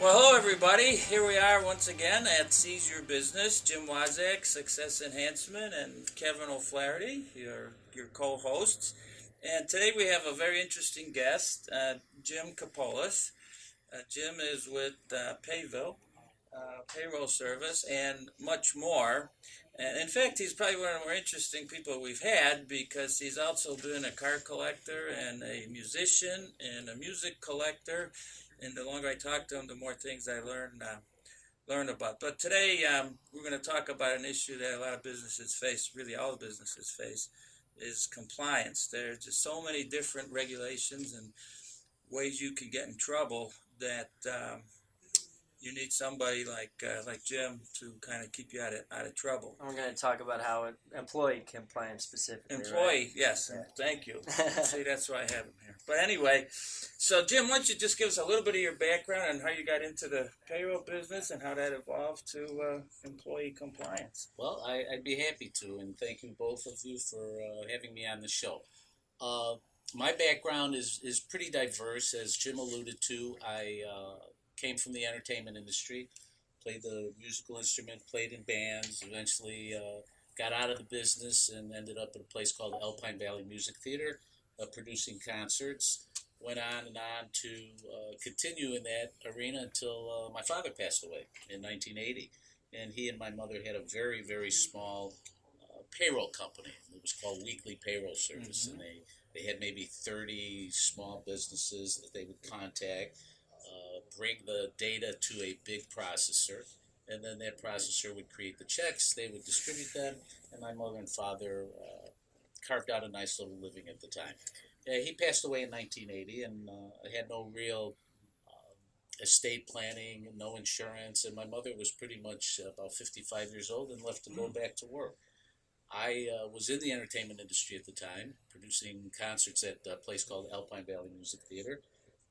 Well, hello everybody. Here we are once again at Seize Your Business. Jim Wazak, Success Enhancement, and Kevin O'Flaherty, your co-hosts. And today we have a very interesting guest, Jim Kapolas. Jim is with Payville, payroll service, and much more. And in fact, he's probably one of the more interesting people we've had because he's also been a car collector and a musician and a music collector. And the longer I talk to him, the more things I learn about. But today we're going to talk about an issue that a lot of businesses face, really all businesses face, is compliance. There's just so many different regulations and ways you can get in trouble that you need somebody like Jim to kind of keep you out of trouble. And we're going to talk about how employee compliance specifically. Employee, right? yes, yeah. Thank you. See, that's why I have him here. But anyway, so Jim, why don't you just give us a little bit of your background and how you got into the payroll business and how that evolved to employee compliance? Well, I'd be happy to, and thank you both of you for having me on the show. My background is pretty diverse, as Jim alluded to. I came from the entertainment industry, played the musical instrument, played in bands, eventually got out of the business and ended up at a place called Alpine Valley Music Theater, producing concerts. Went on and on to continue in that arena until my father passed away in 1980. And he and my mother had a very, very small payroll company. It was called Weekly Payroll Service, and they had maybe 30 small businesses that they would contact, bring the data to a big processor, and then that processor would create the checks, they would distribute them, and my mother and father carved out a nice little living at the time. He passed away in 1980, and I had no real estate planning, no insurance, and my mother was pretty much about 55 years old and left to go back to work. I was in the entertainment industry at the time, producing concerts at a place called Alpine Valley Music Theater,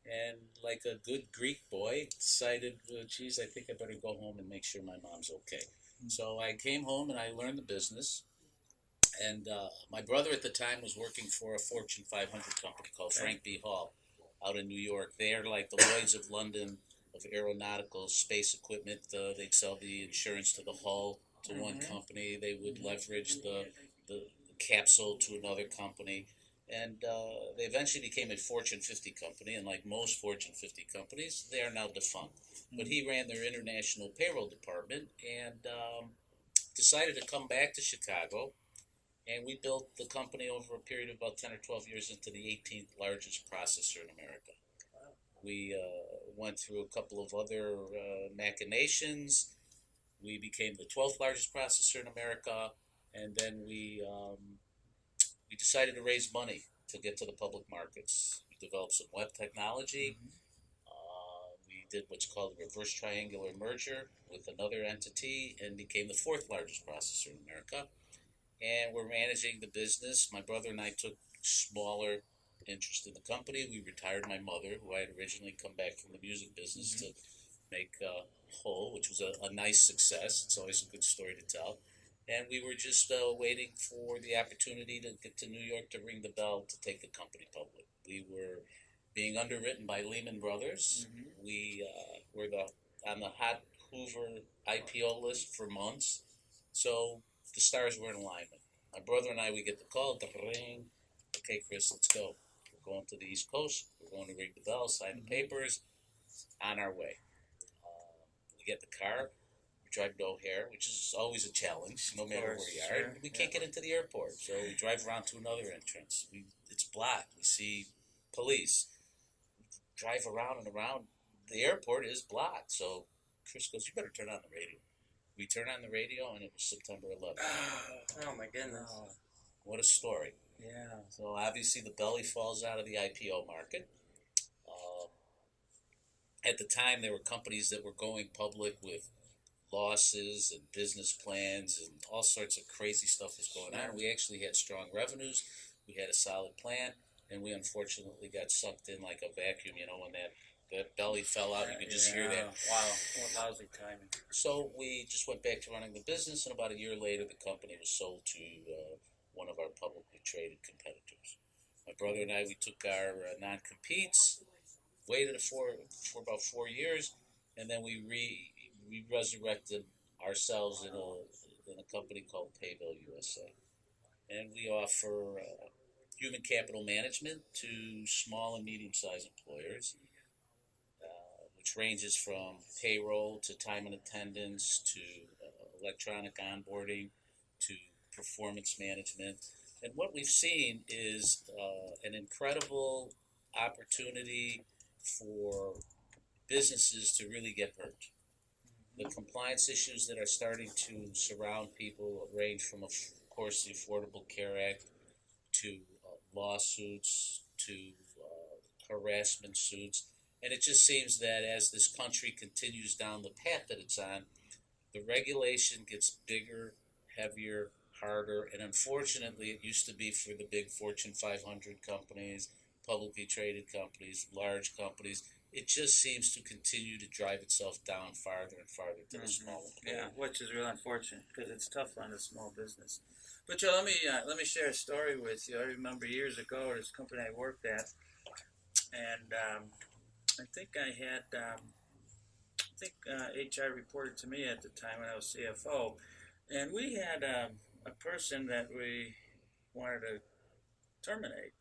and like a good Greek boy, decided, geez, I think I better go home and make sure my mom's okay. So I came home and I learned the business, and my brother at the time was working for a Fortune 500 company called Frank B. Hall out in New York. They're like the Lloyds of London of aeronautical space equipment. They'd sell the insurance to the hull to one company. They would leverage the capsule to another company. And they eventually became a Fortune 50 company. And like most Fortune 50 companies, they are now defunct. But he ran their international payroll department and decided to come back to Chicago. And we built the company over a period of about 10 or 12 years into the 18th largest processor in America. We went through a couple of other machinations. We became the 12th largest processor in America, and then we decided to raise money to get to the public markets. We developed some web technology. We did what's called a reverse triangular merger with another entity and became the 4th largest processor in America. And we're managing the business. My brother and I took smaller interest in the company. We retired my mother, who I had originally come back from the music business to make whole, which was a nice success. It's always a good story to tell. And we were just waiting for the opportunity to get to New York to ring the bell to take the company public. We were being underwritten by Lehman Brothers. We were on the hot Hoover IPO list for months. So the stars were in alignment. My brother and I, we get the call, the ring. Okay, Chris, let's go. We're going to the East Coast. We're going to ring the bell, sign the papers. On our way. We get the car. We drive to O'Hare, which is always a challenge, no matter where you are. Sure. We can't get into the airport, so we drive around to another entrance. It's blocked. We see police. We drive around and around. The airport is blocked, so Chris goes, "You better turn on the radio." We turn on the radio, and it was September 11th. Oh, my goodness. What a story. Yeah. So obviously the belly falls out of the IPO market. At the time, there were companies that were going public with losses and business plans and all sorts of crazy stuff was going on. We actually had strong revenues. We had a solid plan, and we unfortunately got sucked in like a vacuum. You know, when that belly fell out, you could just hear that. Wow, what lousy timing. So we just went back to running the business, and about a year later, the company was sold to one of our publicly traded competitors. My brother and I, we took our non-competes, waited for about 4 years, and then we resurrected ourselves in a company called Paybill USA, and we offer human capital management to small and medium sized employers, which ranges from payroll to time and attendance to electronic onboarding to performance management. And what we've seen is an incredible opportunity for businesses to really get hurt. The compliance issues that are starting to surround people range from, of course, the Affordable Care Act to lawsuits to harassment suits. And it just seems that as this country continues down the path that it's on, the regulation gets bigger, heavier, harder, and unfortunately, it used to be for the big Fortune 500 companies, publicly traded companies, large companies. It just seems to continue to drive itself down farther and farther to the small employer. Yeah, which is real unfortunate because it's tough on a small business. But Joe, let me share a story with you. I remember years ago, this company I worked at, and I think HR reported to me at the time when I was CFO, and we had a person that we wanted to terminate,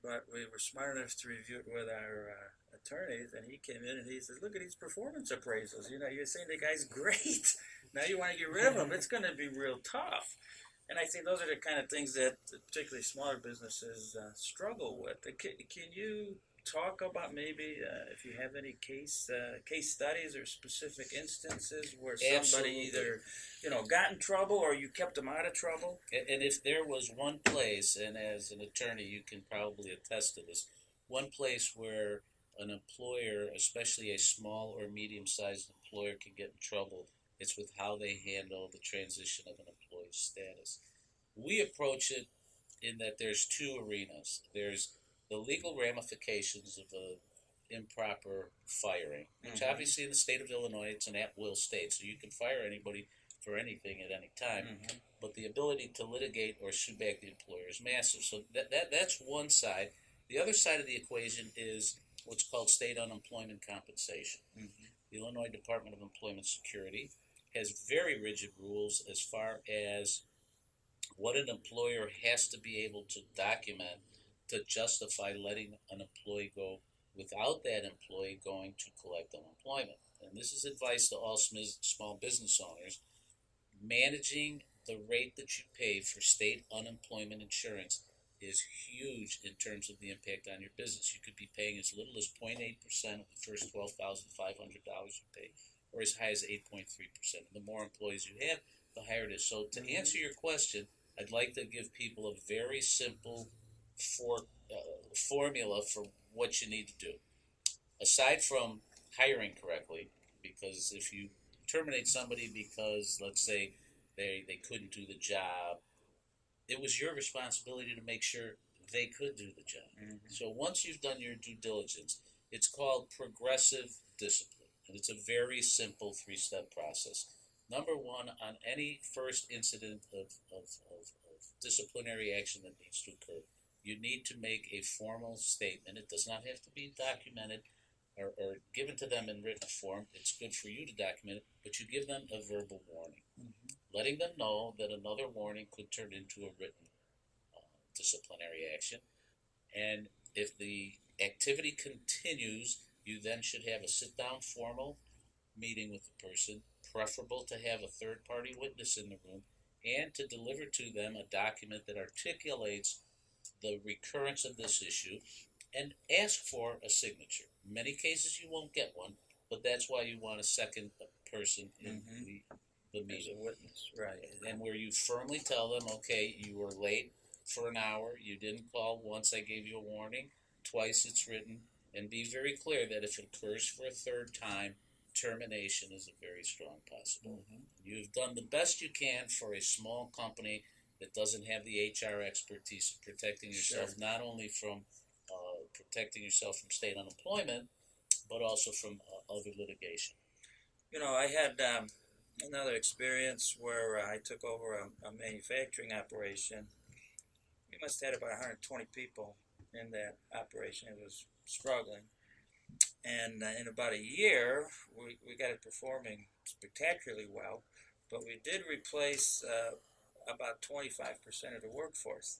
but we were smart enough to review it with our attorneys, and he came in and he says, "Look at these performance appraisals. You know, you're saying the guy's great. Now you want to get rid of him. It's going to be real tough." And I think those are the kind of things that particularly smaller businesses struggle with. Can you talk about maybe if you have any case studies or specific instances where somebody either got in trouble or you kept them out of trouble? And if there was one place, and as an attorney you can probably attest to this, one place where an employer, especially a small or medium-sized employer, can get in trouble, it's with how they handle the transition of an employee's status. We approach it in that there's two arenas. There's the legal ramifications of the improper firing, which obviously in the state of Illinois, it's an at-will state, so you can fire anybody for anything at any time. But the ability to litigate or sue back the employer is massive. So that's one side. The other side of the equation is what's called state unemployment compensation. The Illinois Department of Employment Security has very rigid rules as far as what an employer has to be able to document to justify letting an employee go without that employee going to collect unemployment. And this is advice to all small business owners. Managing the rate that you pay for state unemployment insurance is huge in terms of the impact on your business. You could be paying as little as 0.8% of the first $12,500 you pay, or as high as 8.3%. The more employees you have, the higher it is. So to answer your question, I'd like to give people a very simple formula for what you need to do. Aside from hiring correctly, because if you terminate somebody because, let's say, they couldn't do the job, it was your responsibility to make sure they could do the job. So once you've done your due diligence, it's called progressive discipline, and it's a very simple three-step process. Number one, on any first incident of disciplinary action that needs to occur, you need to make a formal statement. It does not have to be documented or given to them in written form. It's good for you to document it, but you give them a verbal warning, letting them know that another warning could turn into a written disciplinary action. And if the activity continues, you then should have a sit-down formal meeting with the person, preferable to have a third-party witness in the room, and to deliver to them a document that articulates the recurrence of this issue, and ask for a signature. In many cases you won't get one, but that's why you want a second person in the meeting. As a witness, right. And where you firmly tell them, okay, you were late for an hour, you didn't call once, I gave you a warning, twice it's written, and be very clear that if it occurs for a third time, termination is a very strong possibility. You've done the best you can for a small company that doesn't have the HR expertise of protecting yourself, not only from protecting yourself from state unemployment, but also from other litigation. You know, I had another experience where I took over a manufacturing operation. We must have had about 120 people in that operation. It was struggling. And in about a year, we got it performing spectacularly well. But we did replace about 25% of the workforce.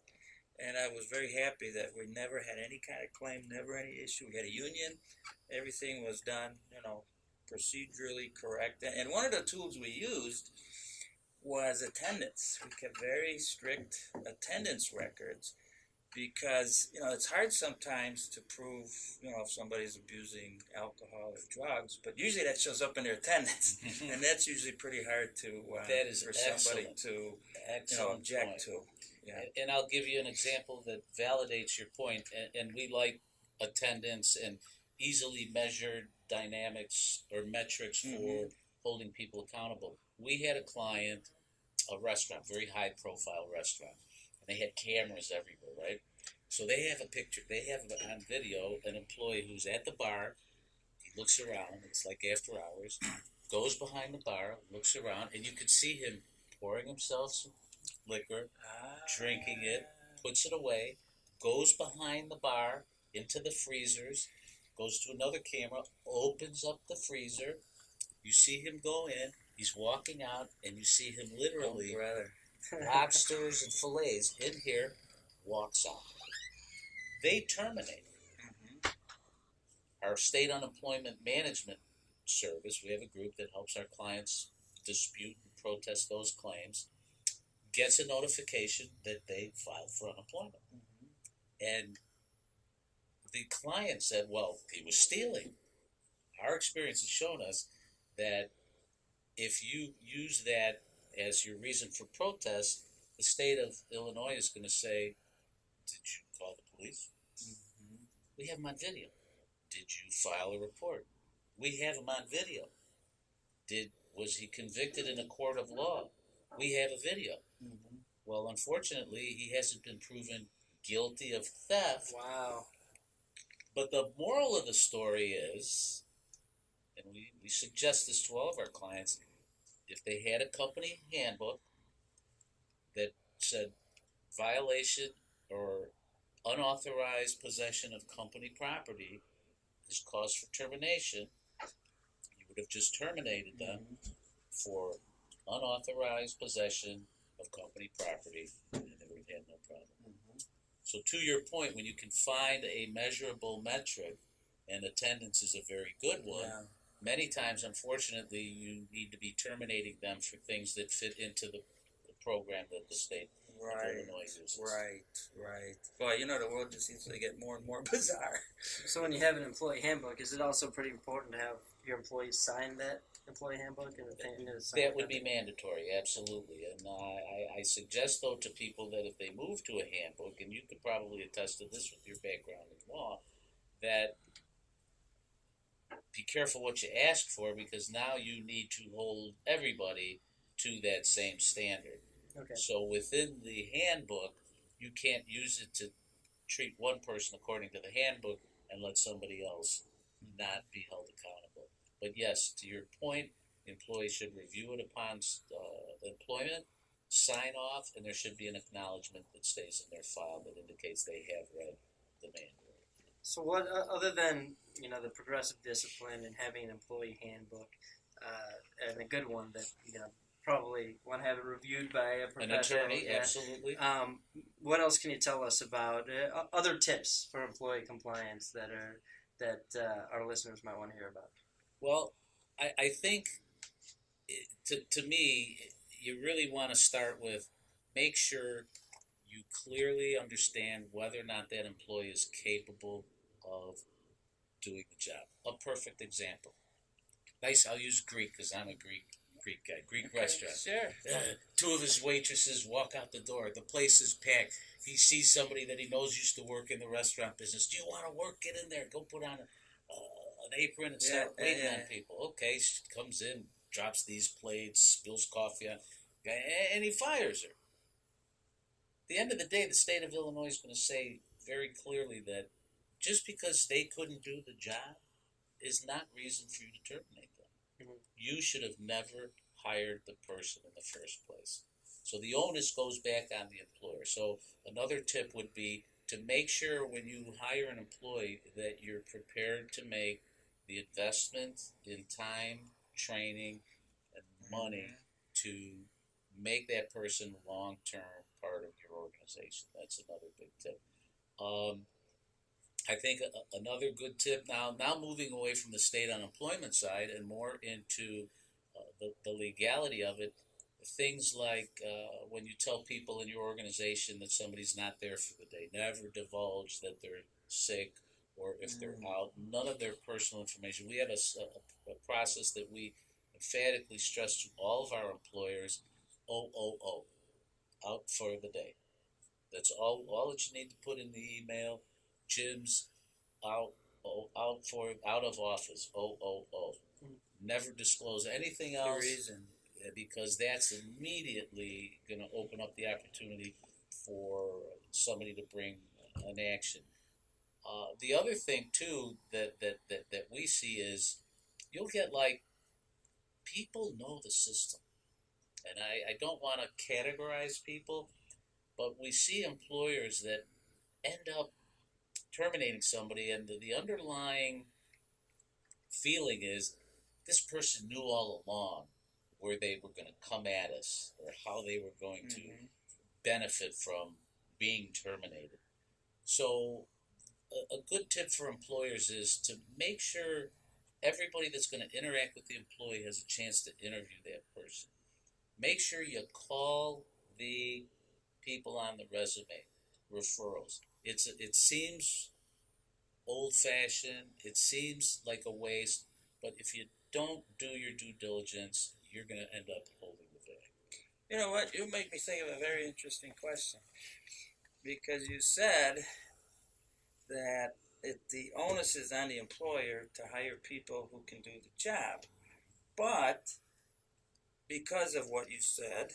And I was very happy that we never had any kind of claim, never any issue. We had a union, everything was done, procedurally correct. And one of the tools we used was attendance. We kept very strict attendance records because it's hard sometimes to prove if somebody's abusing alcohol or drugs, but usually that shows up in their attendance, and that's usually pretty hard to That is for somebody excellent. to Excellent object point. to. Yeah. And I'll give you an example that validates your point. And we like attendance and easily measured dynamics or metrics for holding people accountable. We had a client, a restaurant, very high profile restaurant, and they had cameras everywhere, right? So they have a picture, they have on video an employee who's at the bar. He looks around, it's like after hours, goes behind the bar, looks around, and you can see him pouring himself some liquor, drinking it, puts it away, goes behind the bar into the freezers, goes to another camera, opens up the freezer. You see him go in, he's walking out, and you see him literally, lobsters and fillets in here, walks out. They terminate. Our state unemployment management service, we have a group that helps our clients dispute and protest those claims, gets a notification that they filed for unemployment. And the client said, well, he was stealing. Our experience has shown us that if you use that as your reason for protest, the state of Illinois is going to say, did you call the police? We have him on video. Did you file a report? We have him on video. Was he convicted in a court of law? We have a video. Well, unfortunately, he hasn't been proven guilty of theft. Wow. But the moral of the story is, and we suggest this to all of our clients, if they had a company handbook that said violation or unauthorized possession of company property is cause for termination, you would have just terminated them for unauthorized possession of company property, and they would have had no problem. So to your point, when you can find a measurable metric, and attendance is a very good one, many times, unfortunately, you need to be terminating them for things that fit into the program that the state of Illinois uses. Right. Well, the world just seems to get more and more bizarre. So when you have an employee handbook, is it also pretty important to have your employees sign that employee handbook? That would be mandatory, absolutely. And I suggest, though, to people that if they move to a handbook, and you could probably attest to this with your background in law, that be careful what you ask for, because now you need to hold everybody to that same standard. Okay. So within the handbook, you can't use it to treat one person according to the handbook and let somebody else not be held accountable. But yes, to your point, employees should review it upon employment, sign off, and there should be an acknowledgement that stays in their file that indicates they have read the manual. So what, other than the progressive discipline and having an employee handbook, and a good one that probably want to have it reviewed by a professional, an attorney, absolutely. What else can you tell us about other tips for employee compliance that our listeners might want to hear about? Well, I think to me, you really want to start with make sure you clearly understand whether or not that employee is capable of doing the job. A perfect example. Nice, I'll use Greek because I'm a Greek guy. Greek restaurant. Sure. Two of his waitresses walk out the door. The place is packed. He sees somebody that he knows used to work in the restaurant business. Do you want to work? Get in there. Go put on an apron and start waiting on people. Okay, she comes in, drops these plates, spills coffee on, and he fires her. At the end of the day, the state of Illinois is going to say very clearly that just because they couldn't do the job is not reason for you to terminate them. You should have never hired the person in the first place. So the onus goes back on the employer. So another tip would be to make sure when you hire an employee that you're prepared to make the investment in time, training, and money to make that person long-term part of your organization. That's another big tip. Um, I think another good tip now moving away from the state unemployment side and more into the legality of it, things like when you tell people in your organization that somebody's not there for the day, never divulge that they're sick or if they're out, none of their personal information. We have a process that we emphatically stress to all of our employers, OOO, out for the day. That's all that you need to put in the email. Jim's out out of office. OOO. Never disclose anything The else reason. because that's immediately going to open up the opportunity for somebody to bring an action. The other thing too that we see is you'll get like people know the system, and I don't want to categorize people, but we see employers that end up terminating somebody, and the underlying feeling is this person knew all along where they were going to come at us or how they were going to benefit from being terminated. So, a good tip for employers is to make sure everybody that's going to interact with the employee has a chance to interview that person. Make sure you call the people on the resume, referrals. It seems old fashioned. It seems like a waste, but if you don't do your due diligence, you're going to end up holding the bag. You know what? You make me think of a very interesting question because you said that the onus is on the employer to hire people who can do the job. But because of what you said,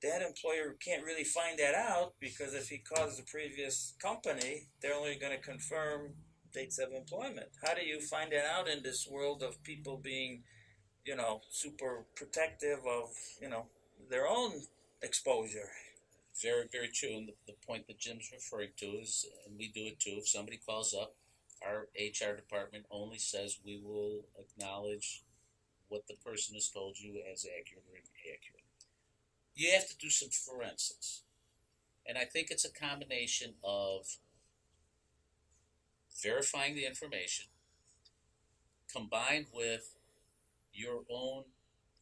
that employer can't really find that out because if he calls the previous company, they're only going to confirm dates of employment. How do you find that out in this world of people being, super protective of, their own exposure? Very, very true. And the point that Jim's referring to is, and we do it too, if somebody calls up, our HR department only says we will acknowledge what the person has told you as accurate or inaccurate. You have to do some forensics. And I think it's a combination of verifying the information combined with your own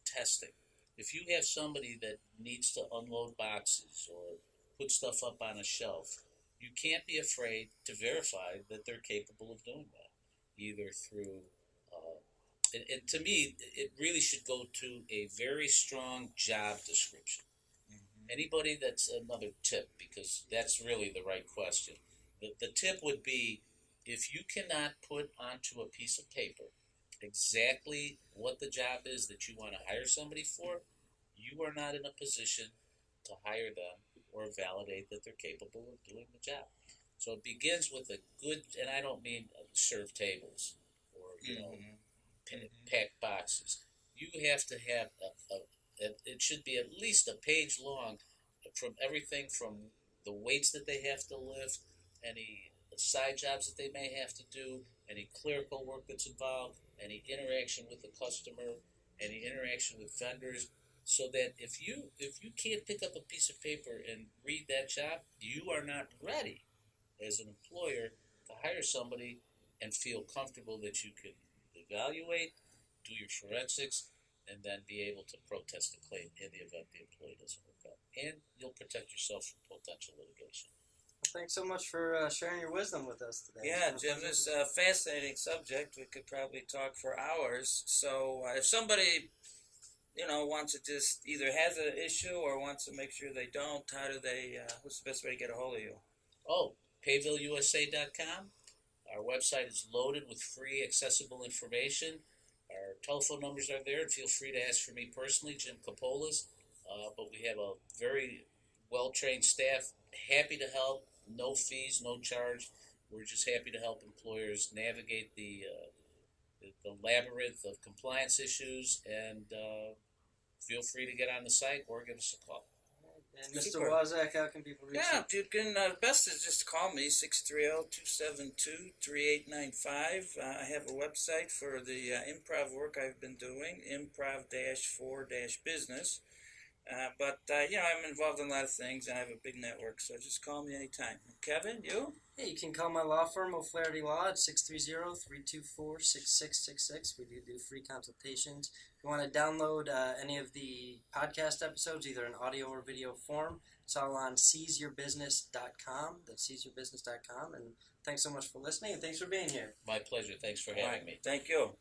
testing. If you have somebody that needs to unload boxes or put stuff up on a shelf, you can't be afraid to verify that they're capable of doing that, either through and to me, it really should go to a very strong job description. Anybody that's another tip, because that's really the right question. The tip would be if you cannot put onto a piece of paper exactly what the job is that you want to hire somebody for, you are not in a position to hire them or validate that they're capable of doing the job. So it begins with a good, and I don't mean serve tables or pack boxes. You have to have it should be at least a page long from everything from the weights that they have to lift, any side jobs that they may have to do, any clerical work that's involved, any interaction with the customer, any interaction with vendors, so that if you can't pick up a piece of paper and read that job, you are not ready as an employer to hire somebody and feel comfortable that you can evaluate, do your forensics, and then be able to protest the claim in the event the employee doesn't work out. And you'll protect yourself from potential litigation. Well, thanks so much for sharing your wisdom with us today. Yeah, Jim, this is a fascinating subject. We could probably talk for hours. So if somebody, wants to just either has an issue or wants to make sure they don't, how do they, what's the best way to get a hold of you? Oh, PayvilleUSA.com. Our website is loaded with free, accessible information. Our telephone numbers are there, and feel free to ask for me personally, Jim Kapolas. But we have a very well-trained staff, happy to help, no fees, no charge. We're just happy to help employers navigate the labyrinth of compliance issues, and feel free to get on the site or give us a call. And Mr. Super. Wozak, how can people reach Yeah, you? you can, best is just call me, 630-272-3895. I have a website for the improv work I've been doing, improv-4-business. I'm involved in a lot of things, and I have a big network, so just call me anytime. Kevin, you? Hey, you can call my law firm, O'Flaherty Law, at 630-324-6666. We do free consultations. If you want to download any of the podcast episodes, either in audio or video form, it's all on seizeyourbusiness.com. That's seizeyourbusiness.com. And thanks so much for listening, and thanks for being here. My pleasure. Thanks for having me. Thank you.